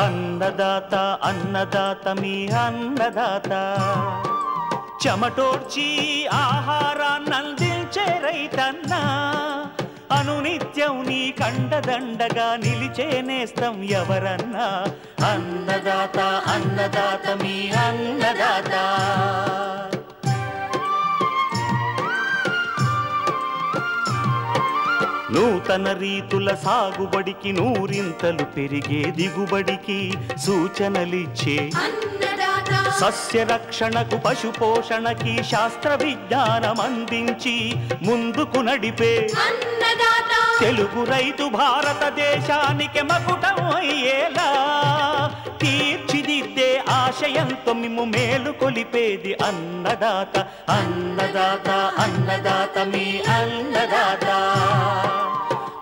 అన్నదాత అన్నదాత మీ అన్నదాత చెమటోడ్చి ఆహారాన్నందించే రైతన్నా అనునిత్యం నీ కండదండగా నిలిచే నేస్తం ఎవరన్నా అన్నదాత అన్నదాత మీ అన్నదాత నూతన రీతుల సాగుబడికి నూరింతలు పెరిగే దిగుబడికి సూచనలిచ్చే సస్య రక్షణకు పశు పోషణకి శాస్త్ర విజ్ఞానం అందించి ముందుకు నడిపే తెలుగు రైతు భారతదేశానికి మకుటం అయ్యేలా తీర్చిదిద్దే ఆశయంతో మిమ్ము మేలు కొలిపేది అన్నదాత అన్నదాత అన్నదాత మీ అన్నదాత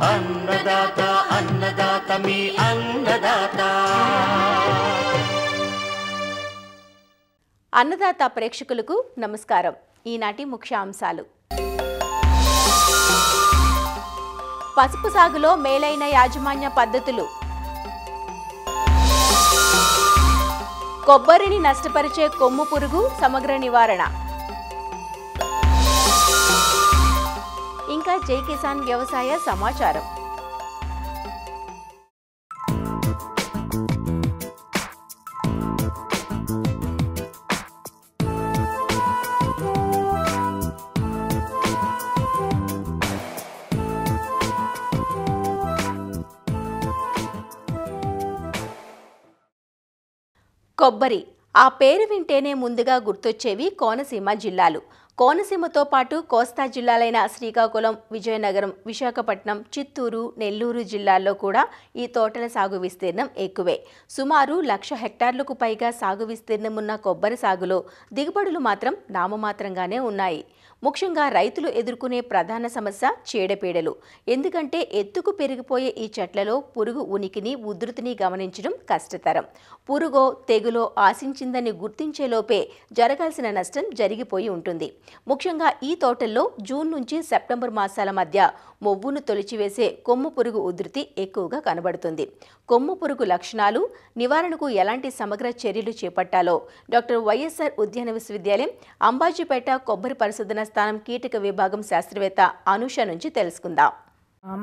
అన్నదాత అన్నదాత మీ అన్నదాత. అన్నదాత ప్రేక్షకులకు నమస్కారం. ఈనాటి ముఖ్యాంశాలు: పసుపు సాగులో మేలైన యాజమాన్య పద్ధతులు, కొబ్బరిని నష్టపరిచే కొమ్ము పురుగు సమగ్ర నివారణ, ఇంకా జై కిసాన్ వ్యవసాయ సమాచారం. కొబ్బరి ఆ పేరు వింటేనే ముందుగా గుర్తొచ్చేవి కోనసీమ జిల్లాలు. కోనసీమతో పాటు కోస్తా జిల్లాలైన శ్రీకాకుళం, విజయనగరం, విశాఖపట్నం, చిత్తూరు, నెల్లూరు జిల్లాల్లో కూడా ఈ తోటల సాగు విస్తీర్ణం ఎక్కువే. సుమారు 1,00,000 హెక్టార్లకు పైగా సాగు విస్తీర్ణం ఉన్న కొబ్బరి సాగులో దిగుబడులు మాత్రం నామమాత్రంగానే ఉన్నాయి. ముఖ్యంగా రైతులు ఎదుర్కొనే ప్రధాన సమస్య చీడపీడలు. ఎందుకంటే ఎత్తుకు పెరిగిపోయే ఈ చెట్లలో పురుగు ఉనికిని, ఉధృతిని గమనించడం కష్టతరం. పురుగో తెగులో ఆశించిందని గుర్తించేలోపే జరగాల్సిన నష్టం జరిగిపోయి ఉంటుంది. ముఖ్యంగా ఈ తోటల్లో జూన్ నుంచి సెప్టెంబర్ మాసాల మధ్య మొవ్వును తొలిచివేసే కొమ్ము పురుగు ఉధృతి ఎక్కువగా కనబడుతుంది. కొమ్ము పురుగు లక్షణాలు, నివారణకు ఎలాంటి సమగ్ర చర్యలు చేపట్టాలో డాక్టర్ వైఎస్ఆర్ ఉద్యాన విశ్వవిద్యాలయం అంబాజీపేట కొబ్బరి పరిశోధన స్థానం కీటక విభాగం శాస్త్రవేత్త అనూష నుంచి తెలుసుకుందాం.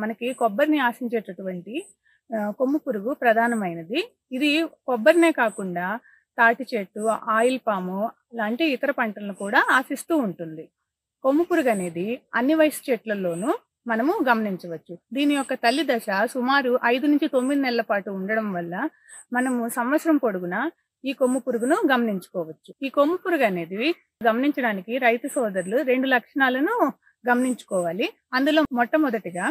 మనకి కొబ్బరిని ఆశించేటటువంటి కొమ్ము పురుగు ప్రధానమైనది. ఇది కొబ్బరినే కాకుండా తాటి చెట్టు, ఆయిల్ పాము లాంటి ఇతర పంటలను కూడా ఆశిస్తూ ఉంటుంది. కొమ్ము పురుగు అనేది అన్ని వయసు చెట్లలోనూ మనము గమనించవచ్చు. దీని యొక్క తల్లి దశ సుమారు 5 నుంచి 9 నెలల పాటు ఉండడం వల్ల మనము సంవత్సరం పొడుగునా ఈ కొమ్ము పురుగును గమనించుకోవచ్చు. ఈ కొమ్ము పురుగు అనేది గమనించడానికి రైతు సోదరులు 2 లక్షణాలను గమనించుకోవాలి. అందులో మొట్టమొదటిగా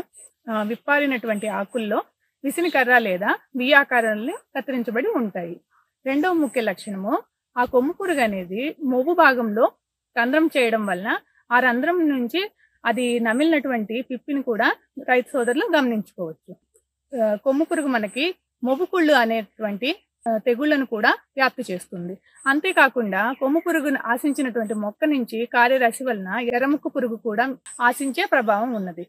విప్పారినటువంటి ఆకుల్లో విసిని కర్ర లేదా వి ఆకారంలో కత్తిరించబడి ఉంటాయి. రెండవ ముఖ్య లక్షణము, ఆ కొమ్ము పురుగు అనేది మొవ్వు భాగంలో రంధ్రం చేయడం వల్ల ఆ రంధ్రం నుంచి అది నమిలినటువంటి పిప్పిని కూడా రైతు సోదరులు గమనించుకోవచ్చు. కొమ్ము పురుగు మనకి మొవ్వు కుళ్ళు అనేటువంటి తెగుళ్లను కూడా వ్యాప్తి చేస్తుంది. అంతేకాకుండా కొమ్ము పురుగును ఆశించినటువంటి మొక్క నుంచి కారే రసి వలన ఎర్రముక్కు పురుగు కూడా ఆశించే ప్రభావం ఉన్నది.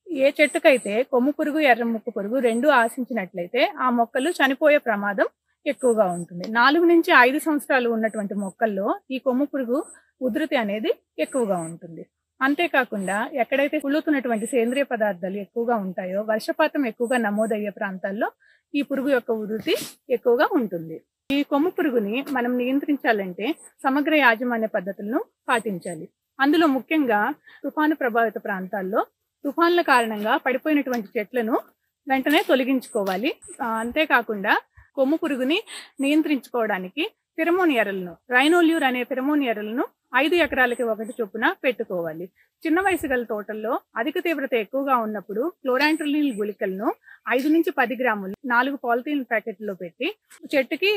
ఏ చెట్టుకైతే కొమ్ము పురుగు, ఎర్రముక్కు పురుగు రెండు ఆశించినట్లయితే ఆ మొక్కలు చనిపోయే ప్రమాదం ఎక్కువగా ఉంటుంది. 4 నుంచి 5 సంవత్సరాలు ఉన్నటువంటి మొక్కల్లో ఈ కొమ్ము పురుగు ఉధృతి అనేది ఎక్కువగా ఉంటుంది. అంతేకాకుండా ఎక్కడైతే కుళ్ళుతున్నటువంటి సేంద్రియ పదార్థాలు ఎక్కువగా ఉంటాయో, వర్షపాతం ఎక్కువగా నమోదయ్యే ప్రాంతాల్లో ఈ పురుగు యొక్క ఉధృతి ఎక్కువగా ఉంటుంది. ఈ కొమ్ము పురుగుని మనం నియంత్రించాలంటే సమగ్ర యాజమాన్య పద్ధతులను పాటించాలి. అందులో ముఖ్యంగా తుఫాను ప్రభావిత ప్రాంతాల్లో తుఫాన్ల కారణంగా పడిపోయినటువంటి చెట్లను వెంటనే తొలగించుకోవాలి. అంతేకాకుండా కొమ్ము పురుగుని నియంత్రించుకోవడానికి ఫెరమోన్ ఎరలను, రైనోల్యూర్ అనే ఫెరమోన్ ఎరలను 5 ఎకరాలకి 1 చొప్పున పెట్టుకోవాలి. చిన్న వయసు గల తోటల్లో అధిక తీవ్రత ఎక్కువగా ఉన్నప్పుడు క్లోరాంట్రినిల్ గుళికలను 5 నుంచి 10 గ్రాములు 4 పాలిథీన్ ప్యాకెట్లో పెట్టి చెట్టుకి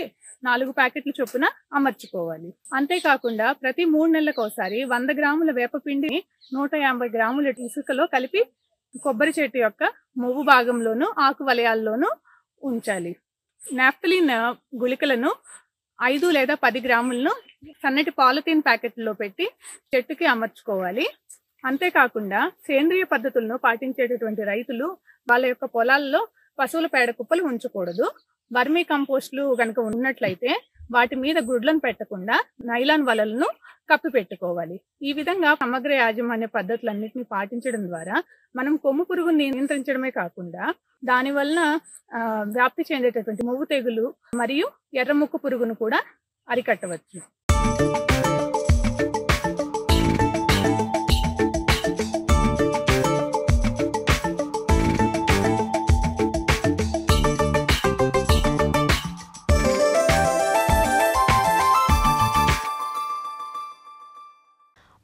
4 ప్యాకెట్ల చొప్పున అమర్చుకోవాలి. అంతేకాకుండా ప్రతి 3 నెలలకు ఒకసారి 100 గ్రాముల వేపపిండిని 150 గ్రాముల ఇసుకలో కలిపి కొబ్బరి చెట్టు యొక్క మొవ్వు భాగంలోను, ఆకు వలయాల్లోనూ ఉంచాలి. నాఫ్తలిన్ గుళికలను 5 లేదా 10 గ్రాములను సన్నటి పాలిథీన్ ప్యాకెట్లో పెట్టి చెట్టుకి అమర్చుకోవాలి. అంతేకాకుండా సేంద్రియ పద్ధతులను పాటించేటటువంటి రైతులు వాళ్ళ యొక్క పొలాల్లో పశువుల పేడ కుప్పలు ఉంచకూడదు. వర్మీ కంపోస్ట్లు కనుక ఉన్నట్లయితే వాటి మీద గుడ్లను పెట్టకుండా నైలాన్ వలలను కప్పి పెట్టుకోవాలి. ఈ విధంగా సమగ్ర యాజమాన్య పద్ధతులన్నింటినీ పాటించడం ద్వారా మనం కొమ్ము పురుగుని నియంత్రించడమే కాకుండా దాని వలన వ్యాప్తి చెందేటటువంటి మొవ్వు తెగులు మరియు ఎర్రముక్కు పురుగును కూడా అరికట్టవచ్చు.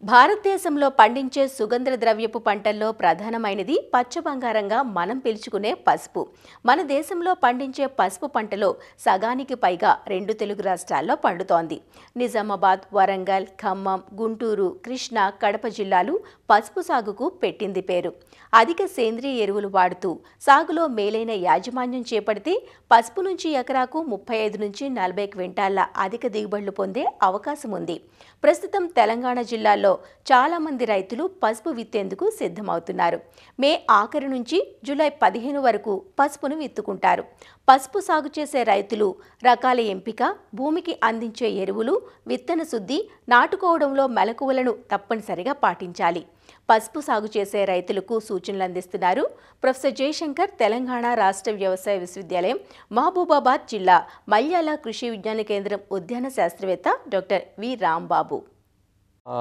భారతదేశంలో పండించే సుగంధ ద్రవ్యపు పంటల్లో ప్రధానమైనది పచ్చ బంగారంగా మనం పిలుచుకునే పసుపు. మన దేశంలో పండించే పసుపు పంటలో సగానికి పైగా 2 తెలుగు రాష్ట్రాల్లో పండుతోంది. నిజామాబాద్, వరంగల్, ఖమ్మం, గుంటూరు, కృష్ణా, కడప జిల్లాలు పసుపు సాగుకు పెట్టింది పేరు. అధిక సేంద్రియ ఎరువులు వాడుతూ సాగులో మేలైన యాజమాన్యం చేపడితే పసుపు నుంచి ఎకరాకు 35 నుంచి 40 క్వింటాళ్ల అధిక దిగుబడులు పొందే అవకాశం ఉంది. ప్రస్తుతం తెలంగాణ జిల్లాల్లో చాలా మంది రైతులు పసుపు విత్తేందుకు సిద్ధమవుతున్నారు. మే ఆఖరి నుంచి జూలై 15 వరకు పసుపును విత్తుకుంటారు. పసుపు సాగు చేసే రైతులు రకాల ఎంపిక, భూమికి అందించే ఎరువులు, విత్తన శుద్ధి, నాటుకోవడంలో మెలకువలను తప్పనిసరిగా పాటించాలి. పసుపు సాగు చేసే రైతులకు సూచనలు అందిస్తున్నారు ప్రొఫెసర్ జయశంకర్, తెలంగాణ రాష్ట్ర వ్యవసాయ విశ్వవిద్యాలయం, మహబూబాబాద్ జిల్లా మల్యాల కృషి విజ్ఞాన కేంద్రం ఉద్యాన శాస్త్రవేత్త డాక్టర్ వి రాంబాబు.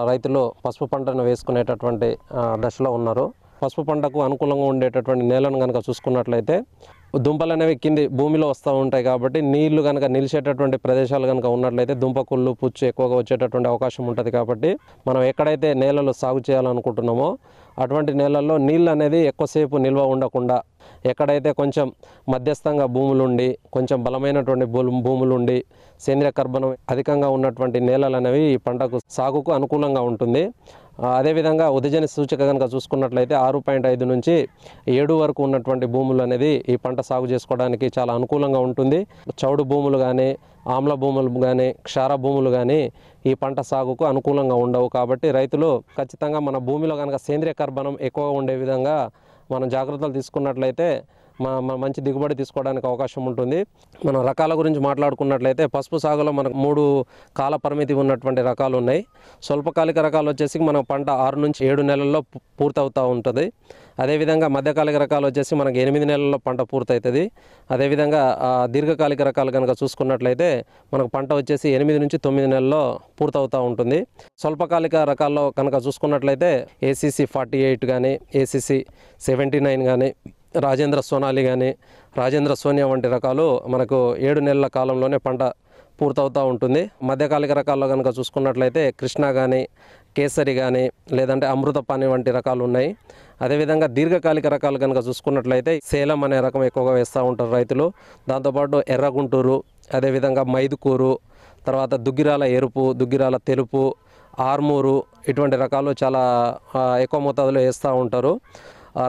రైతులు పసుపు పంటను వేసుకునేటటువంటి దశలో ఉన్నారు. పసుపు పంటకు అనుకూలంగా ఉండేటటువంటి నేలను కనుక చూసుకున్నట్లయితే దుంపలు అనేవి కింది భూమిలో వస్తూ ఉంటాయి కాబట్టి నీళ్లు కనుక నిలిచేటటువంటి ప్రదేశాలు కనుక ఉన్నట్లయితే దుంపకుళ్ళు, పుచ్చు ఎక్కువగా వచ్చేటటువంటి అవకాశం ఉంటుంది. కాబట్టి మనం ఎక్కడైతే నేలలు సాగు చేయాలనుకుంటున్నామో అటువంటి నేలల్లో నీళ్ళు అనేది ఎక్కువసేపు నిల్వ ఉండకుండా ఎక్కడైతే కొంచెం మధ్యస్థంగా భూములుండి కొంచెం బలమైనటువంటి భూములుండి సేంద్రియ కర్బనం అధికంగా ఉన్నటువంటి నేలలు అనేవి ఈ పంటకు సాగుకు అనుకూలంగా ఉంటుంది. అదేవిధంగా ఉదజని సూచిక కనుక చూసుకున్నట్లయితే 6.5 నుంచి 7 వరకు ఉన్నటువంటి భూములు అనేది ఈ పంట సాగు చేసుకోవడానికి చాలా అనుకూలంగా ఉంటుంది. చౌడు భూములు కానీ, ఆమ్ల భూములు కానీ, క్షార భూములు కానీ ఈ పంట సాగుకు అనుకూలంగా ఉండవు. కాబట్టి రైతులు ఖచ్చితంగా మన భూమిలో కనుక సేంద్రియ కర్బనం ఎక్కువగా ఉండే విధంగా మనం జాగ్రత్తలు తీసుకున్నట్లయితే మంచి దిగుబడి తీసుకోవడానికి అవకాశం ఉంటుంది. మనం రకాల గురించి మాట్లాడుకున్నట్లయితే పసుపు సాగులో మనకు 3 కాల పరిమితి ఉన్నటువంటి రకాలు ఉన్నాయి. స్వల్పకాలిక రకాలు వచ్చేసి మన పంట 6 నుంచి 7 నెలల్లో పూర్తవుతూ ఉంటుంది. అదేవిధంగా మధ్యకాలిక రకాలు వచ్చేసి మనకు 8 నెలల్లో పంట పూర్తవుతుంది. అదేవిధంగా దీర్ఘకాలిక రకాలు కనుక చూసుకున్నట్లయితే మనకు పంట వచ్చేసి 8 నుంచి 9 నెలల్లో పూర్తవుతూ ఉంటుంది. స్వల్పకాలిక రకాల్లో కనుక చూసుకున్నట్లయితే ACC 48 కానీ, ACC 79 కానీ, రాజేంద్ర సోనాలి కానీ, రాజేంద్ర సోనియా వంటి రకాలు మనకు 7 నెలల కాలంలోనే పంట పూర్తవుతూ ఉంటుంది. మధ్యకాలిక రకాల్లో కనుక చూసుకున్నట్లయితే కృష్ణ కానీ, కేసరి కానీ, లేదంటే అమృతపాణి వంటి రకాలు ఉన్నాయి. అదేవిధంగా దీర్ఘకాలిక రకాలు కనుక చూసుకున్నట్లయితే సేలం అనే రకం ఎక్కువగా వేస్తూ ఉంటారు రైతులు. దాంతోపాటు ఎర్రగుంటూరు, అదేవిధంగా మైదుకూరు, తర్వాత దుగ్గిరాల ఎరుపు, దుగ్గిరాల తెలుపు, ఆర్మూరు ఇటువంటి రకాలు చాలా ఎక్కువ మోతాదులో వేస్తూ ఉంటారు.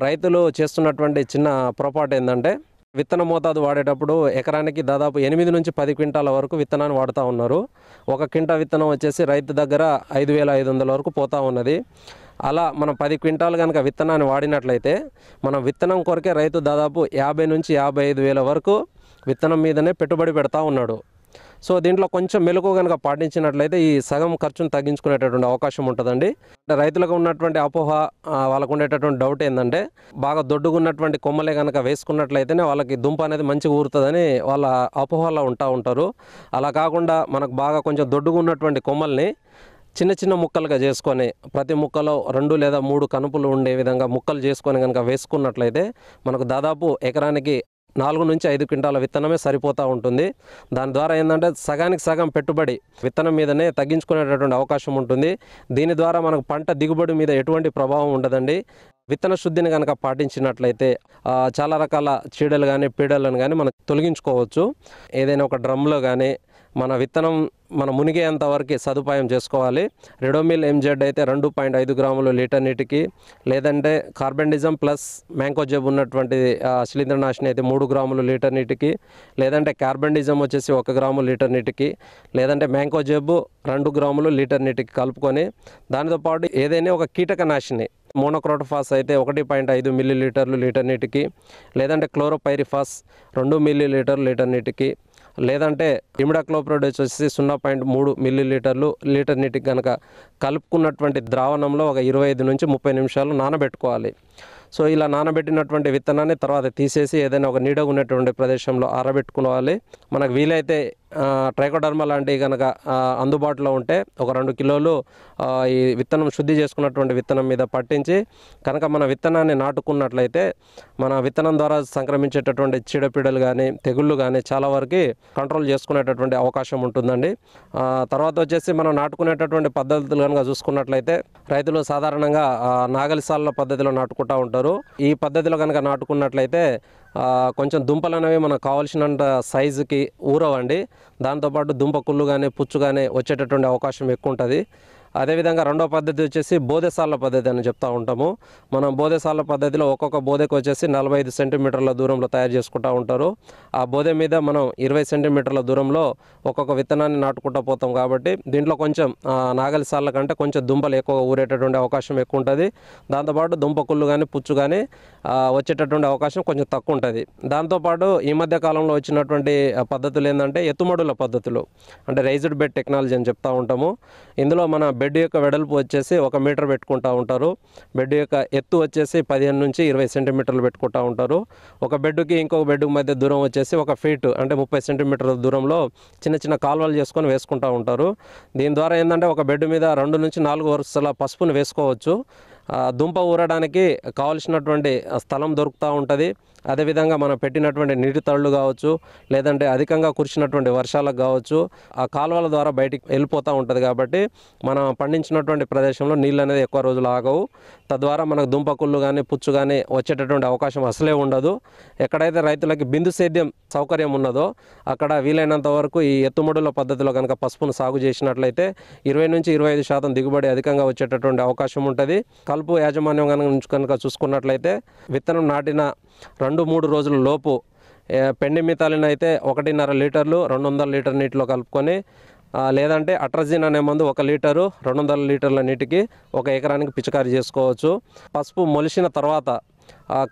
రైతులు చేస్తున్నటువంటి చిన్న పొరపాటు ఏంటంటే విత్తన మోతాదు వాడేటప్పుడు ఎకరానికి దాదాపు 8 నుంచి 10 క్వింటాల వరకు విత్తనాన్ని వాడుతూ ఉన్నారు. 1 క్వింటా విత్తనం వచ్చేసి రైతు దగ్గర 5,500 వరకు పోతూ ఉన్నది. అలా మనం 10 క్వింటాలు కనుక విత్తనాన్ని వాడినట్లయితే మనం విత్తనం కొరకే రైతు దాదాపు 50 నుంచి 55,000 వరకు విత్తనం మీదనే పెట్టుబడి పెడతా ఉన్నాడు. సో దీంట్లో కొంచెం మెలకు కనుక పాటించినట్లయితే ఈ సగం ఖర్చును తగ్గించుకునేటటువంటి అవకాశం ఉంటుందండి. అంటే రైతులకు ఉన్నటువంటి అపోహ, వాళ్ళకు ఉండేటటువంటి డౌట్ ఏంటంటే బాగా దొడ్డుగా ఉన్నటువంటి కొమ్మలే కనుక వేసుకున్నట్లయితేనే వాళ్ళకి దుంప అనేది మంచిగా ఊరుతుందని వాళ్ళ అపోహలో ఉంటారు. అలా కాకుండా మనకు బాగా కొంచెం దొడ్డుగా ఉన్నటువంటి కొమ్మల్ని చిన్న చిన్న ముక్కలుగా చేసుకొని ప్రతి ముక్కలో 2 లేదా 3 కనుపులు ఉండే విధంగా ముక్కలు చేసుకొని కనుక వేసుకున్నట్లయితే మనకు దాదాపు ఎకరానికి 4 నుంచి 5 క్వింటాల విత్తనమే సరిపోతూ ఉంటుంది. దాని ద్వారా ఏంటంటే సగానికి సగం పెట్టుబడి విత్తనం మీదనే తగ్గించుకునేటటువంటి అవకాశం ఉంటుంది. దీని ద్వారా మనకు పంట దిగుబడి మీద ఎటువంటి ప్రభావం ఉండదండి. విత్తన శుద్ధిని కనుక పాటించినట్లయితే చాలా రకాల చీడలు కానీ, పీడలను కానీ మనం తొలగించుకోవచ్చు. ఏదైనా ఒక డ్రమ్లో కానీ మన విత్తనం మన మునిగేంత వరకు సదుపాయం చేసుకోవాలి. రెడోమిల్ MZ అయితే 2.5 గ్రాములు లీటర్ నీటికి, లేదంటే కార్బెండిజం ప్లస్ మ్యాంకోజెబ్ ఉన్నటువంటి శిలీంద్రనాశిని అయితే 3 గ్రాములు లీటర్ నీటికి, లేదంటే కార్బెండిజం వచ్చేసి 1 గ్రాము లీటర్ నీటికి, లేదంటే మ్యాంకోజెబ్ 2 గ్రాములు లీటర్ నీటికి కలుపుకొని దానితో పాటు ఏదైనా ఒక కీటకనాశిని మోనోక్రోటోఫాస్ అయితే 1.5 మిల్లీలీటర్లు లీటర్ నీటికి, లేదంటే క్లోరోపైరిఫాస్ 2 మిల్లీలీటర్లు లీటర్ నీటికి, లేదంటే ఇమిడాక్లోప్రిడ్ వచ్చేసి 0.3 మిల్లీలీటర్లు లీటర్ నీటికి కనుక కలుపుకున్నటువంటి ద్రావణంలో ఒక 25 నుంచి 30 నిమిషాలు నానబెట్టుకోవాలి. సో ఇలా నానబెట్టినటువంటి విత్తనాన్ని తర్వాత తీసేసి ఏదైనా ఒక నీడగా ఉన్నటువంటి ప్రదేశంలో ఆరబెట్టుకోవాలి. మనకు వీలైతే ట్రైకోడర్మా లాంటివి కనుక అందుబాటులో ఉంటే ఒక 2 కిలోలు ఈ విత్తనం శుద్ధి చేసుకున్నటువంటి విత్తనం మీద పట్టించి కనుక మన విత్తనాన్ని నాటుకున్నట్లయితే మన విత్తనం ద్వారా సంక్రమించేటటువంటి చీడపీడలు కానీ తెగుళ్ళు కానీ చాలా వరకు కంట్రోల్ చేసుకునేటటువంటి అవకాశం ఉంటుందండి. తర్వాత వచ్చేసి మనం నాటుకునేటటువంటి పద్ధతులు కనుక చూసుకున్నట్లయితే రైతులు సాధారణంగా నాగలి సాళ్ళ పద్ధతిలో నాటుకుంటూ ఉంటారు. ఈ పద్ధతిలో కనుక నాటుకున్నట్లయితే కొంచెం దుంపలు అనేవి మనకు కావాల్సినంత సైజుకి ఊరవండి. దాంతోపాటు దుంప కుళ్ళు కానీ పుచ్చు కానీ వచ్చేటటువంటి అవకాశం ఎక్కువ ఉంటుంది. అదేవిధంగా రెండో పద్ధతి వచ్చేసి బోదెసాళ్ళ పద్ధతి అని చెప్తూ ఉంటాము. మనం బోదెసాళ్ళ పద్ధతిలో ఒక్కొక్క బోదెకు వచ్చేసి 45 సెంటీమీటర్ల దూరంలో తయారు చేసుకుంటూ ఉంటారు. ఆ బోదె మీద మనం 20 సెంటీమీటర్ల దూరంలో ఒక్కొక్క విత్తనాన్ని నాటుకుంటూ పోతాం. కాబట్టి దీంట్లో కొంచెం నాగలి సాళ్ళ కంటే కొంచెం దుంపలు ఎక్కువ ఊరేటటువంటి అవకాశం ఎక్కువ ఉంటుంది. దాంతోపాటు దుంప కుళ్ళు కానీ పుచ్చు కానీ వచ్చేటటువంటి అవకాశం కొంచెం తక్కువ ఉంటుంది. దాంతోపాటు ఈ మధ్య కాలంలో వచ్చినటువంటి పద్ధతులు ఏంటంటే ఎత్తుమడుల పద్ధతులు, అంటే రైజ్డ్ బెడ్ టెక్నాలజీ అని చెప్తూ ఉంటాము. ఇందులో మన బెడ్ యొక్క వెడల్పు వచ్చేసి 1 మీటర్ పెట్టుకుంటూ ఉంటారు. బెడ్ యొక్క ఎత్తు వచ్చేసి 15 నుంచి 20 సెంటీమీటర్లు పెట్టుకుంటూ ఉంటారు. ఒక బెడ్కి ఇంకొక బెడ్కి మధ్య దూరం వచ్చేసి 1 ఫీట్ అంటే 30 సెంటీమీటర్ల దూరంలో చిన్న చిన్న కాలువలు చేసుకొని వేసుకుంటూ ఉంటారు. దీని ద్వారా ఏంటంటే ఒక బెడ్ మీద 2 నుంచి 4 వరుసల పసుపును వేసుకోవచ్చు. దుంప ఊరడానికి కావలసినటువంటి స్థలం దొరుకుతూ ఉంటుంది. అదేవిధంగా మనం పెట్టినటువంటి నీటి తళ్ళు కావచ్చు, లేదంటే అధికంగా కురిసినటువంటి వర్షాలకు కావచ్చు, ఆ కాలువల ద్వారా బయటికి వెళ్ళిపోతూ ఉంటుంది. కాబట్టి మనం పండించినటువంటి ప్రదేశంలో నీళ్ళు అనేది ఎక్కువ రోజులు ఆగవు. తద్వారా మనకు దుంప కుళ్ళు కానీ పుచ్చు కానీ వచ్చేటటువంటి అవకాశం అసలే ఉండదు. ఎక్కడైతే రైతులకి బిందు సేద్యం సౌకర్యం ఉన్నదో అక్కడ వీలైనంత వరకు ఈ ఎత్తుమడుల పద్ధతిలో కనుక పసుపును సాగు చేసినట్లయితే 20 నుంచి 25% దిగుబడి అధికంగా వచ్చేటటువంటి అవకాశం ఉంటుంది. కలుపు యాజమాన్యం కనుక చూసుకున్నట్లయితే విత్తనం నాటిన 2-3 రోజుల లోపు పెండి మితాలిన్ అయితే 1.5 లీటర్లు 200 లీటర్ నీటిలో కలుపుకొని, లేదంటే అట్రజిన్ అనే మందు 1 లీటరు 200 లీటర్ల నీటికి 1 ఎకరానికి పిచికారీ చేసుకోవచ్చు. పసుపు మొలిసిన తర్వాత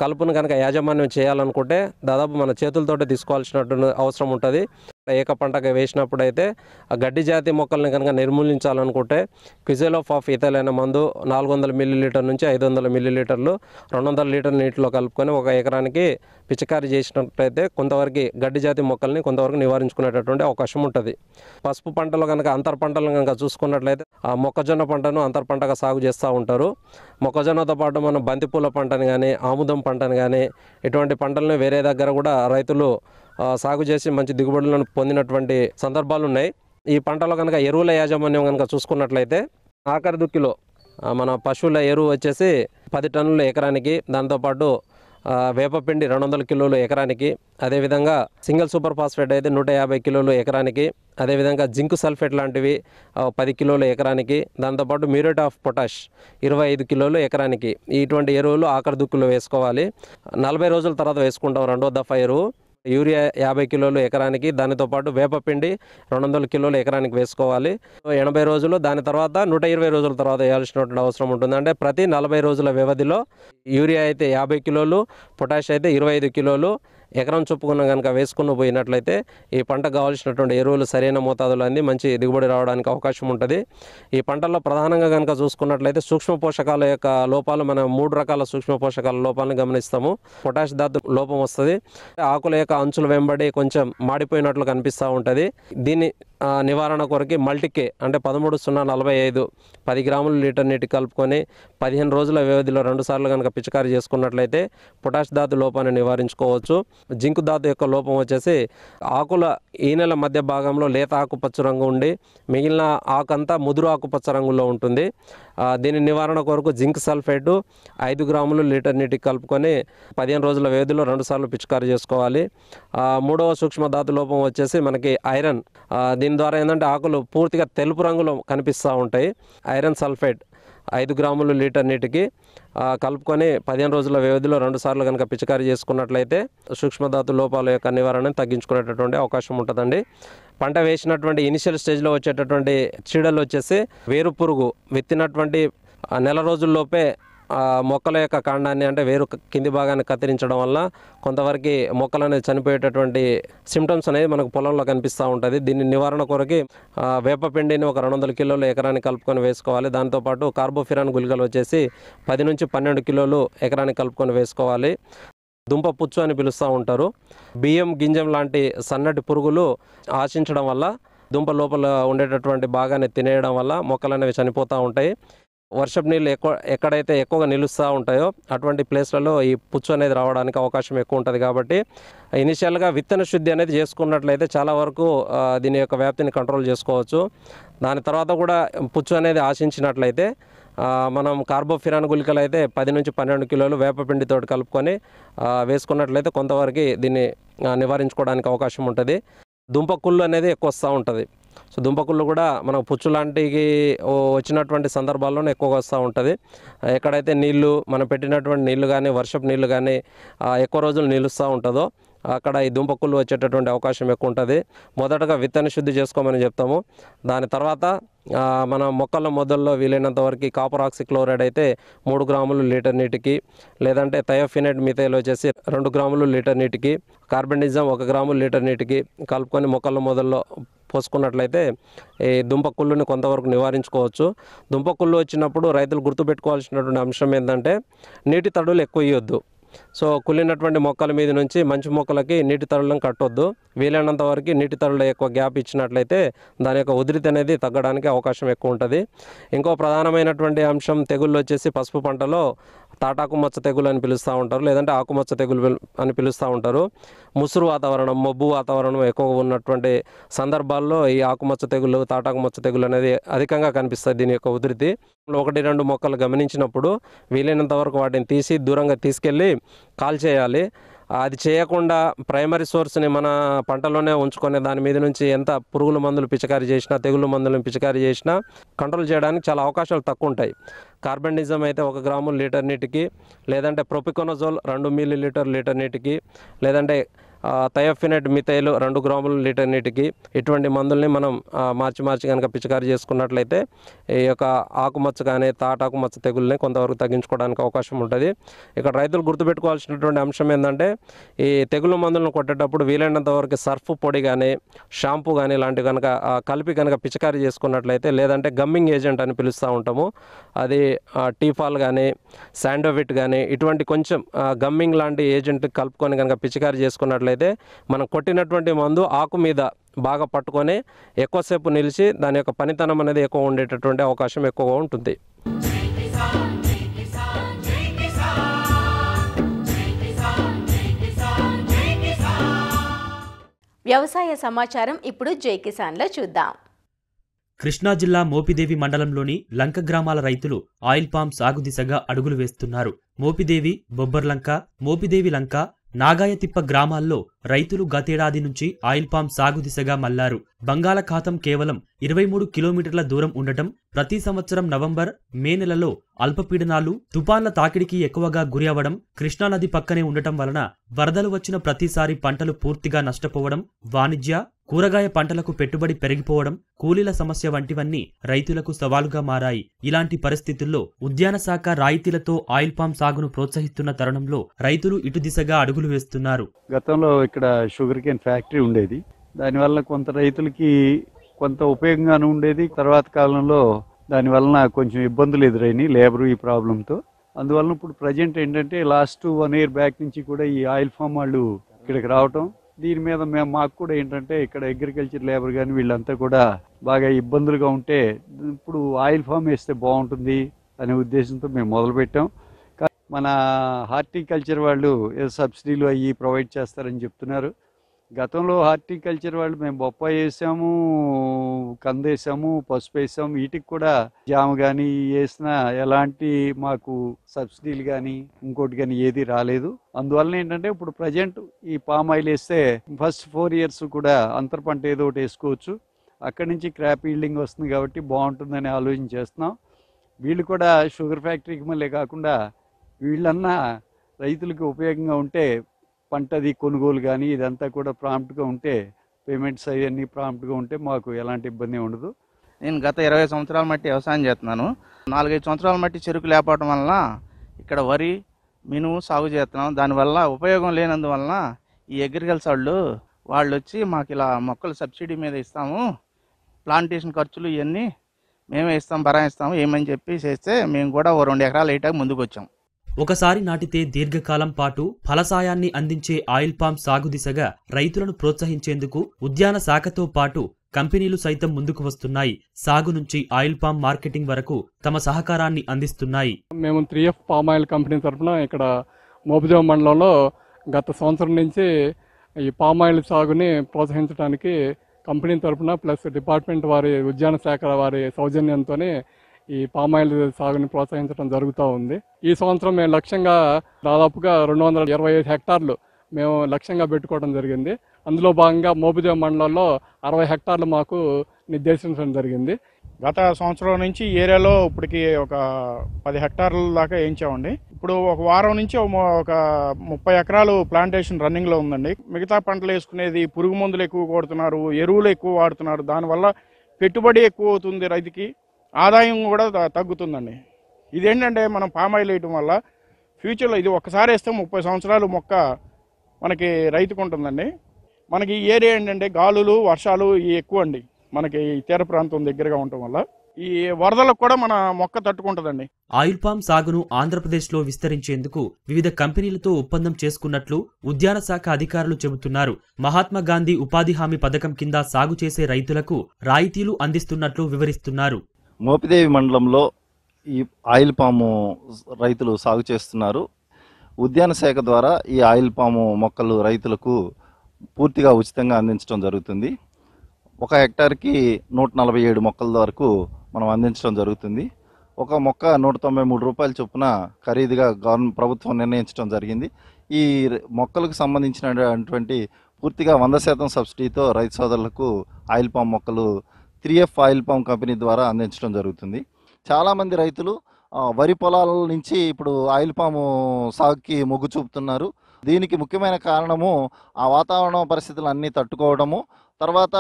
కలుపును కనుక యాజమాన్యం చేయాలనుకుంటే దాదాపు మన చేతులతోటే తీసుకోవాల్సినటువంటి అవసరం ఉంటుంది. ఏక పంటగా వేసినప్పుడు అయితే ఆ గడ్డి జాతి మొక్కల్ని కనుక నిర్మూలించాలనుకుంటే క్విజెలోఫాఫ్ ఇథైల్ అనే మందు 400 మిల్లీలీటర్ నుంచి 500 మిల్లీలీటర్లు 200 లీటర్ నీటిలో కలుపుకొని 1 ఎకరానికి పిచికారీ చేసినట్లయితే కొంతవరకు గడ్డి జాతి మొక్కల్ని కొంతవరకు నివారించుకునేటటువంటి అవకాశం ఉంటుంది. పసుపు పంటలో కనుక అంతర పంటలను కనుక చూసుకున్నట్లయితే ఆ మొక్కజొన్న పంటను అంతర పంటగా సాగు చేస్తూ ఉంటారు. మొక్కజొన్నతో పాటు మనం బంతిపూల పంటని కానీ ఆముదం పంటని కానీ ఇటువంటి పంటలను వేరే దగ్గర కూడా రైతులు సాగు చేసి మంచి దిగుబడులను పొందినటువంటి సందర్భాలు ఉన్నాయి. ఈ పంటలో కనుక ఎరువుల యాజమాన్యం కనుక చూసుకున్నట్లయితే ఆఖరి దుక్కిలో మన పశువుల ఎరువు వచ్చేసి 10 టన్నుల ఎకరానికి, దాంతోపాటు వేపపిండి 200 కిలోలు ఎకరానికి, అదేవిధంగా సింగిల్ సూపర్ ఫాస్ఫేట్ అయితే 150 కిలోలు ఎకరానికి, అదేవిధంగా జింక్ సల్ఫేట్ లాంటివి 10 కిలోలు ఎకరానికి, దాంతోపాటు మ్యూరేట్ ఆఫ్ పొటాష్ 25 కిలోలు ఎకరానికి. ఇటువంటి ఎరువులు ఆఖరి దుక్కులో వేసుకోవాలి. 40 రోజుల తర్వాత వేసుకుంటాం రెండో దఫా ఎరువు. యూరియా 50 కిలోలు ఎకరానికి, దానితో పాటు వేపపిండి 200 కిలోలు ఎకరానికి వేసుకోవాలి. 80 రోజులు, దాని తర్వాత 120 రోజుల తర్వాత వేయాల్సినటువంటి అవసరం ఉంటుంది. అంటే ప్రతి 40 రోజుల వ్యవధిలో యూరియా అయితే 50 కిలోలు, పొటాష్ అయితే 25 కిలోలు ఎకరం చొప్పుకున్న కనుక వేసుకుని పోయినట్లయితే ఈ పంటకు కావాల్సినటువంటి ఎరువులు సరైన మోతాదులో అంది మంచి దిగుబడి రావడానికి అవకాశం ఉంటుంది. ఈ పంటల్లో ప్రధానంగా కనుక చూసుకున్నట్లయితే సూక్ష్మ పోషకాల యొక్క లోపాలు, మనం 3 రకాల సూక్ష్మ పోషకాల లోపాలను గమనిస్తాము. పొటాష్ ధాతు లోపం వస్తుంది. ఆకుల యొక్క అంచులు వెంబడి కొంచెం మాడిపోయినట్లు కనిపిస్తూ ఉంటుంది. దీన్ని నివారణ కొరకి మల్టీకే అంటే 13-0-45 10 గ్రాములు లీటర్ నీటి కలుపుకొని 15 రోజుల వ్యవధిలో 2 సార్లు కనుక పిచికారీ చేసుకున్నట్లయితే పొటాష్ ధాతు లోపాన్ని నివారించుకోవచ్చు. జింకు ధాతు యొక్క లోపం వచ్చేసి ఆకుల ఈనెల మధ్య భాగంలో లేత ఆకుపచ్చ రంగు ఉండి మిగిలిన ఆకంతా ముదురు ఆకుపచ్చ రంగులో ఉంటుంది. దీని నివారణ కొరకు జింక్ సల్ఫేటు 5 గ్రాములు లీటర్ నీటికి కలుపుకొని 15 రోజుల వ్యవధిలో 2 సార్లు పిచికారీ చేసుకోవాలి. మూడవ సూక్ష్మ ధాతు లోపం వచ్చేసి మనకి ఐరన్. దీని ద్వారా ఏంటంటే ఆకులు పూర్తిగా తెలుపు రంగులో కనిపిస్తూ ఉంటాయి. ఐరన్ సల్ఫేట్ 5 గ్రాములు లీటర్ నీటికి కలుపుకొని 15 రోజుల వ్యవధిలో 2 సార్లు కనుక పిచికారీ చేసుకున్నట్లయితే సూక్ష్మధాతు లోపాల యొక్క నివారణను తగ్గించుకునేటటువంటి అవకాశం ఉంటుందండి. పంట వేసినటువంటి ఇనిషియల్ స్టేజ్లో వచ్చేటటువంటి చీడలు వచ్చేసి వేరు పురుగు విత్తినటువంటి నెల రోజుల్లోపే మొక్కల యొక్క కాండాన్ని అంటే వేరు కింది భాగాన్ని కత్తిరించడం వల్ల కొంతవరకు మొక్కలు అనేది చనిపోయేటటువంటి సిమ్టమ్స్ అనేది మనకు పొలంలో కనిపిస్తూ ఉంటుంది. దీన్ని నివారణ కొరకి వేపపిండిని ఒక 200 కిలోలు ఎకరానికి కలుపుకొని వేసుకోవాలి. దాంతోపాటు కార్బోఫిరాన్ గుళికలు వచ్చేసి 10 నుంచి 12 కిలోలు ఎకరానికి కలుపుకొని వేసుకోవాలి. దుంప పుచ్చు అని పిలుస్తూ ఉంటారు. బియ్యం గింజం లాంటి సన్నటి పురుగులు ఆశించడం వల్ల దుంప లోపల ఉండేటటువంటి భాగాన్ని తినేయడం వల్ల మొక్కలు అనేవి చనిపోతూ ఉంటాయి. వర్షపు నీళ్ళు ఎక్కడైతే ఎక్కువగా నిలుస్తూ ఉంటాయో అటువంటి ప్లేస్లలో ఈ పుచ్చు అనేది రావడానికి అవకాశం ఎక్కువ ఉంటుంది. కాబట్టి ఇనిషియల్గా విత్తన శుద్ధి అనేది చేసుకున్నట్లయితే చాలా వరకు దీని యొక్క వ్యాప్తిని కంట్రోల్ చేసుకోవచ్చు. దాని తర్వాత కూడా పుచ్చు అనేది ఆశించినట్లయితే మనం కార్బోఫిరాన్ గుళికలు అయితే 10 నుంచి 12 కిలోలు వేపపిండితో కలుపుకొని వేసుకున్నట్లయితే కొంతవరకు దీన్ని నివారించుకోవడానికి అవకాశం ఉంటుంది. దుంప కుళ్ళు అనేది ఎక్కువ వస్తూ ఉంటుంది. సో దుంపకుళ్ళు కూడా మనకు పుచ్చు లాంటివి వచ్చినటువంటి సందర్భాల్లోనే ఎక్కువగా వస్తూ ఉంటుంది. ఎక్కడైతే నీళ్లు మనం పెట్టినటువంటి నీళ్లు కానీ వర్షపు నీళ్లు కానీ ఎక్కువ రోజులు నిలుస్తూ ఉంటుందో అక్కడ ఈ దుంపకుళ్ళు వచ్చేటటువంటి అవకాశం ఎక్కువ ఉంటుంది. మొదటగా విత్తన శుద్ధి చేసుకోమని చెప్తాము. దాని తర్వాత మన మొక్కల మొదల్లో వీలైనంత వరకు కాపర్ ఆక్సిక్లోరైడ్ అయితే 3 గ్రాములు లీటర్ నీటికి, లేదంటే థయోఫినైడ్ మిథైల్ వచ్చేసి 2 గ్రాములు లీటర్ నీటికి, కార్బెండిజం 1 గ్రాము లీటర్ నీటికి కలుపుకొని మొక్కల మొదల్లో పోసుకున్నట్లయితే ఈ దుంపకుళ్ళుని కొంతవరకు నివారించుకోవచ్చు. దుంపకుళ్ళు వచ్చినప్పుడు రైతులు గుర్తుపెట్టుకోవాల్సినటువంటి అంశం ఏంటంటే నీటి తడులు ఎక్కువ ఇవ్వద్దు. సో కుళ్ళినటువంటి మొక్కల మీద నుంచి మంచి మొక్కలకి నీటి తడులను కట్టొద్దు. వీలైనంత వరకు నీటి తడులు ఎక్కువ గ్యాప్ ఇచ్చినట్లయితే దాని యొక్క ఉధృతి అనేది తగ్గడానికి అవకాశం ఎక్కువ ఉంటుంది. ఇంకో ప్రధానమైనటువంటి అంశం తెగుళ్ళు వచ్చేసి పసుపు పంటలో తాటాకు మచ్చ తెగులు అని పిలుస్తూ ఉంటారు, లేదంటే ఆకుమచ్చ తెగులు అని పిలుస్తూ ఉంటారు. ముసురు వాతావరణం, మబ్బు వాతావరణం ఎక్కువగా ఉన్నటువంటి సందర్భాల్లో ఈ ఆకుమచ్చ తెగులు, తాటాకు మచ్చ తెగులు అనేది అధికంగా కనిపిస్తుంది. దీని యొక్క ఉధృతి 1-2 మొక్కలు గమనించినప్పుడు వీలైనంత వరకు వాటిని తీసి దూరంగా తీసుకెళ్ళి కాల్చేయాలి. అది చేయకుండా ప్రైమరీ సోర్స్ని మన పంటలోనే ఉంచుకొని దాని మీద నుంచి ఎంత పురుగుల మందులు పిచికారీ చేసినా, తెగుళ్ళ మందులను పిచికారీ చేసినా కంట్రోల్ చేయడానికి చాలా అవకాశాలు తక్కువ ఉంటాయి. కార్బెండిజం అయితే 1 గ్రాము లీటర్ నీటికి, లేదంటే ప్రొపికోనజోల్ 2 మిల్లీ లీటర్ నీటికి, లేదంటే థయోఫినైడ్ మిథైల్ 2 గ్రాములు లీటర్ నీటికి, ఇటువంటి మందుల్ని మనం మార్చి కనుక పిచికారీ చేసుకున్నట్లయితే ఈ యొక్క ఆకుమచ్చ కానీ తాటాకు మచ్చ తెగుల్ని కొంతవరకు తగ్గించుకోవడానికి అవకాశం ఉంటుంది. ఇక్కడ రైతులు గుర్తుపెట్టుకోవాల్సినటువంటి అంశం ఏంటంటే ఈ తెగులు మందులను కొట్టేటప్పుడు వీలైనంత వరకు సర్ఫ్ పొడి కానీ షాంపూ కానీ ఇలాంటివి కనుక కలిపి కనుక పిచికారీ చేసుకున్నట్లయితే, లేదంటే గమ్మింగ్ ఏజెంట్ అని పిలుస్తూ ఉంటాము, అది టీఫాల్ కానీ శాండోవిట్ కానీ ఇటువంటి కొంచెం గమ్మింగ్ లాంటి ఏజెంట్ కలుపుకొని కనుక పిచికారీ చేసుకున్నట్లయితే మనం కొట్టినటువంటి మందు ఆకు మీద బాగా పట్టుకొని ఎక్కువసేపు నిలిచి దాని యొక్క పనితనం అనేది ఎక్కువ ఉండేటటువంటి అవకాశం ఎక్కువగా ఉంటుంది. వ్యవసాయ సమాచారం ఇప్పుడు జై కిసాన్లో చూద్దాం. కృష్ణా జిల్లా మోపిదేవి మండలంలోని లంక గ్రామాల రైతులు ఆయిల్ పామ్ సాగు దిశగా అడుగులు వేస్తున్నారు. మోపిదేవి, బొబ్బర్లంక, మోపిదేవి లంక, నాగాయతిప్ప గ్రామాల్లో రైతులు గతేడాది నుంచి ఆయిల్ పామ్ సాగు దిశగా మళ్లారు. బంగాళాఖాతం కేవలం 23 కిలోమీటర్ల దూరం ఉండటం, ప్రతి సంవత్సరం నవంబర్, మే నెలలో అల్పపీడనాలు, తుపాన్ల తాకిడికి ఎక్కువగా గురి అవ్వడం, కృష్ణానది పక్కనే ఉండటం వలన వరదలు వచ్చిన ప్రతిసారి పంటలు పూర్తిగా నష్టపోవడం, వాణిజ్య, కూరగాయ పంటలకు పెట్టుబడి పెరిగిపోవడం, కూలీల సమస్య వంటివన్నీ రైతులకు సవాలుగా మారాయి. ఇలాంటి పరిస్థితుల్లో ఉద్యాన శాఖ రాయితీలతో ఆయిల్ పామ్ సాగును ప్రోత్సహిస్తున్న తరుణంలో రైతులు ఇటు దిశగా అడుగులు వేస్తున్నారు. గతంలో ఇక్కడ షుగర్ కేన్ ఫ్యాక్టరీ ఉండేది. దానివల్ల కొంత రైతులకి కొంత ఉపయోగంగానే ఉండేది. తర్వాత కాలంలో దాని వలన కొంచెం ఇబ్బందులు ఎదురైనాయి లేబరు ఈ ప్రాబ్లంతో. అందువలన ఇప్పుడు ప్రజెంట్ ఏంటంటే లాస్ట్ 1 year బ్యాక్ నుంచి కూడా ఈ ఆయిల్ ఫామ్ వాళ్ళు ఇక్కడికి రావటం, దీని మీద మాకు కూడా ఏంటంటే ఇక్కడ అగ్రికల్చర్ లేబర్ కానీ వీళ్ళంతా కూడా బాగా ఇబ్బందులుగా ఉంటే ఇప్పుడు ఆయిల్ ఫామ్ వేస్తే బాగుంటుంది అనే ఉద్దేశంతో మేము మొదలుపెట్టాం. మన హార్టికల్చర్ వాళ్ళు ఏదో సబ్సిడీలు అవి ప్రొవైడ్ చేస్తారని చెప్తున్నారు. గతంలో హార్టికల్చర్ వాళ్ళు మేము బొప్పాయి వేసాము, కంద వేసాము, పసుపు వేసాము, వీటికి కూడా జామ కానీ వేసినా ఎలాంటి మాకు సబ్సిడీలు కానీ ఇంకోటి కానీ ఏది రాలేదు. అందువలన ఏంటంటే ఇప్పుడు ప్రజెంట్ ఈ పామ్ ఆయిల్ వేస్తే ఫస్ట్ 4 years కూడా అంతర పంట ఏదో ఒకటి వేసుకోవచ్చు. అక్కడి నుంచి క్రాప్ ఈల్డింగ్ వస్తుంది కాబట్టి బాగుంటుందని ఆలోచన చేస్తున్నాం. వీళ్ళు కూడా షుగర్ ఫ్యాక్టరీకి మళ్ళీ కాకుండా వీళ్ళన్నా రైతులకు ఉపయోగంగా ఉంటే పంటది కొనుగోలు కానీ ఇదంతా కూడా ప్రాంప్ట్గా ఉంటే, పేమెంట్స్ అవన్నీ ప్రాంప్ట్గా ఉంటే మాకు ఎలాంటి ఇబ్బంది ఉండదు. నేను గత 20 సంవత్సరాల మట్టి వ్యవసాయం చేస్తున్నాను. 4-5 సంవత్సరాల మట్టి చెరుకు లేకపోవడం వలన ఇక్కడ వరి మినుము సాగు చేస్తున్నాం. దానివల్ల ఉపయోగం లేనందువలన ఈ అగ్రికల్చర్ వాళ్ళు వచ్చి మాకు ఇలా మొక్కలు సబ్సిడీ మీద ఇస్తాము, ప్లాంటేషన్ ఖర్చులు ఇవన్నీ మేమే ఇస్తాం, భరాయిస్తాము ఏమని చెప్పి చేస్తే మేము కూడా ఓ 2 ఎకరాలు వేయటానికి ముందుకు వచ్చాం. ఒకసారి నాటితే దీర్ఘకాలం పాటు ఫలసాయాన్ని అందించే ఆయిల్ పామ్ సాగు దిశగా రైతులను ప్రోత్సహించేందుకు ఉద్యాన శాఖతో పాటు కంపెనీలు సైతం ముందుకు వస్తున్నాయి. సాగు నుంచి ఆయిల్ పామ్ మార్కెటింగ్ వరకు తమ సహకారాన్ని అందిస్తున్నాయి. మేము 3F పామ్ ఆయిల్ కంపెనీ తరఫున ఇక్కడ మోపిదేవి మండలంలో గత సంవత్సరం నుంచి ఈ పామ్ ఆయిల్ సాగుని ప్రోత్సహించడానికి కంపెనీ తరఫున ప్లస్ డిపార్ట్మెంట్ వారి ఉద్యాన శాఖ వారి సౌజన్యంతోనే ఈ పామ్ ఆయిల్ సాగుని ప్రోత్సహించడం జరుగుతూ ఉంది. ఈ సంవత్సరం మేము లక్ష్యంగా దాదాపుగా 225 హెక్టార్లు మేము లక్ష్యంగా పెట్టుకోవడం జరిగింది. అందులో భాగంగా మోపిదేవి మండలంలో 60 హెక్టార్లు మాకు నిర్దేశించడం జరిగింది. గత సంవత్సరం నుంచి ఏరియాలో ఇప్పటికి ఒక 10 హెక్టార్ల దాకా వేయించామండి. ఇప్పుడు ఒక వారం నుంచి ఒక 30 ఎకరాలు ప్లాంటేషన్ రన్నింగ్లో ఉందండి. మిగతా పంటలు వేసుకునేది పురుగు మందులు ఎక్కువ కొడుతున్నారు, ఎరువులు ఎక్కువ వాడుతున్నారు. దానివల్ల పెట్టుబడి ఎక్కువ అవుతుంది, రైతుకి ఆదాయం కూడా తగ్గుతుందండి. ఇదేంటంటే మనం పామాయిల్ వేయటం వల్ల ఫ్యూచర్లో ఇది ఒక్కసారి వేస్తే 30 సంవత్సరాలు మొక్క మనకి రైతుకు ఉంటుందండి. మనకి ఈ ఏరియా ఏంటంటే గాలులు వర్షాలు ఎక్కువ అండి, మనకి తీర ప్రాంతం దగ్గరగా ఉండటం వల్ల ఈ వరదలకు కూడా మన మొక్క తట్టుకుంటుందండి. ఆయిల్ పామ్ సాగును ఆంధ్రప్రదేశ్లో విస్తరించేందుకు వివిధ కంపెనీలతో ఒప్పందం చేసుకున్నట్లు ఉద్యాన శాఖ అధికారులు చెబుతున్నారు. మహాత్మా గాంధీ ఉపాధి హామీ పథకం కింద సాగు చేసే రైతులకు రాయితీలు అందిస్తున్నట్లు వివరిస్తున్నారు. మోపిదేవి మండలంలో ఈ ఆయిల్ పాము రైతులు సాగు చేస్తున్నారు. ఉద్యాన శాఖ ద్వారా ఈ ఆయిల్ పాము మొక్కలు రైతులకు పూర్తిగా ఉచితంగా అందించడం జరుగుతుంది. 1 హెక్టార్కి 147 మొక్కల వరకు మనం అందించడం జరుగుతుంది. ఒక మొక్క 193 రూపాయల చొప్పున ఖరీదుగా ప్రభుత్వం నిర్ణయించడం జరిగింది. ఈ మొక్కలకు సంబంధించినటువంటి పూర్తిగా 100% సబ్సిడీతో రైతు సోదరులకు ఆయిల్ పామ్ మొక్కలు 3F ఆయిల్ పామ్ కంపెనీ ద్వారా అందించడం జరుగుతుంది. చాలామంది రైతులు వరి పొలాల నుంచి ఇప్పుడు ఆయిల్ పాము సాగుకి మొగ్గు చూపుతున్నారు. దీనికి ముఖ్యమైన కారణము ఆ వాతావరణ పరిస్థితులు అన్నీ తట్టుకోవడము, తర్వాత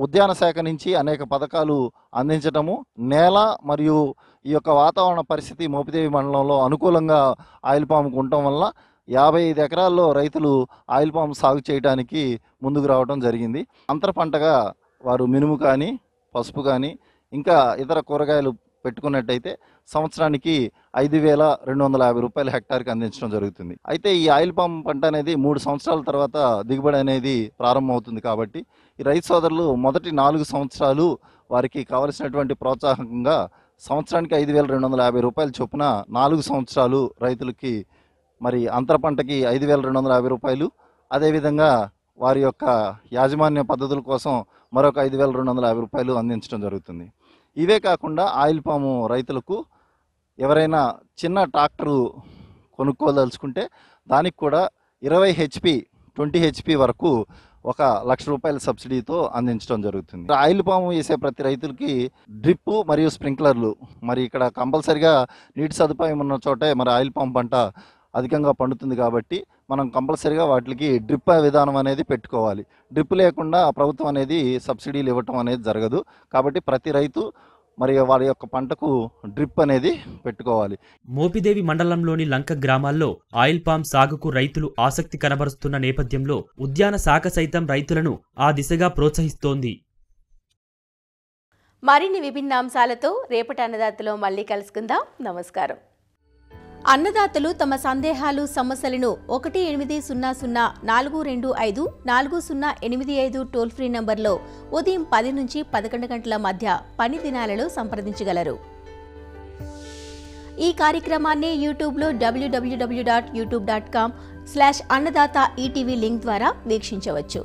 ఉద్యాన శాఖ నుంచి అనేక పథకాలు అందించడము, నేల మరియు ఈ యొక్క వాతావరణ పరిస్థితి మోపిదేవి మండలంలో అనుకూలంగా ఆయిల్ పాముకు ఉండటం వల్ల 55 ఎకరాల్లో రైతులు ఆయిల్ పాము సాగు చేయడానికి ముందుకు రావడం జరిగింది. అంతర పంటగా వారు మినుము కానీ పసుపు కానీ ఇంకా ఇతర కూరగాయలు పెట్టుకున్నట్టయితే సంవత్సరానికి 5,250 రూపాయల హెక్టార్కి అందించడం జరుగుతుంది. అయితే ఈ ఆయిల్ పామ్ పంట అనేది 3 సంవత్సరాల తర్వాత దిగుబడి అనేది ప్రారంభమవుతుంది. కాబట్టి ఈ రైతు సోదరులు మొదటి 4 సంవత్సరాలు వారికి కావలసినటువంటి ప్రోత్సాహకంగా సంవత్సరానికి 5,250 రూపాయల చొప్పున 4 సంవత్సరాలు రైతులకి మరి అంతర పంటకి 5,250 రూపాయలు, అదేవిధంగా వారి యొక్క యాజమాన్య పద్ధతుల కోసం మరొక 5,250 రూపాయలు అందించడం జరుగుతుంది. ఇవే కాకుండా ఆయిల్ పాము రైతులకు ఎవరైనా చిన్న ట్రాక్టరు కొనుక్కోదలుచుకుంటే దానికి కూడా 20 HP 20 HP వరకు 1,00,000 రూపాయల సబ్సిడీతో అందించడం జరుగుతుంది. ఆయిల్ పాము వేసే ప్రతి రైతులకి డ్రిప్ మరియు స్ప్రింక్లర్లు, మరి ఇక్కడ కంపల్సరిగా నీటి సదుపాయం ఉన్న చోటే మరి ఆయిల్ పాము పంట అధికంగా పండుతుంది. కాబట్టి మనం కంపల్సరిగా వాటికి డ్రిప్ విధానం అనేది పెట్టుకోవాలి. డ్రిప్ లేకుండా ప్రభుత్వం అనేది సబ్సిడీలు ఇవ్వటం అనేది జరగదు. కాబట్టి ప్రతి రైతు మరి వారి యొక్క పంటకు డ్రిప్ అనేది పెట్టుకోవాలి. మోపిదేవి మండలంలోని లంక గ్రామాల్లో ఆయిల్ పామ్ సాగుకు రైతులు ఆసక్తి కనబరుస్తున్న నేపథ్యంలో ఉద్యాన శాఖ సైతం రైతులను ఆ దిశగా ప్రోత్సహిస్తోంది. మరిన్ని విభిన్న అంశాలతో రేపటి అన్నదాతలో మళ్ళీ కలుసుకుందాం. నమస్కారం. అన్నదాతలు తమ సందేహాలు సమస్యలను 1800-425-4085 టోల్ ఫ్రీ నంబర్లో ఉదయం 10 నుంచి 11 గంటల మధ్య పని దినాలలో సంప్రదించగలరు. ఈ కార్యక్రమాన్ని యూట్యూబ్లో www.youtube.com/annadata ETV లింక్ ద్వారా వీక్షించవచ్చు.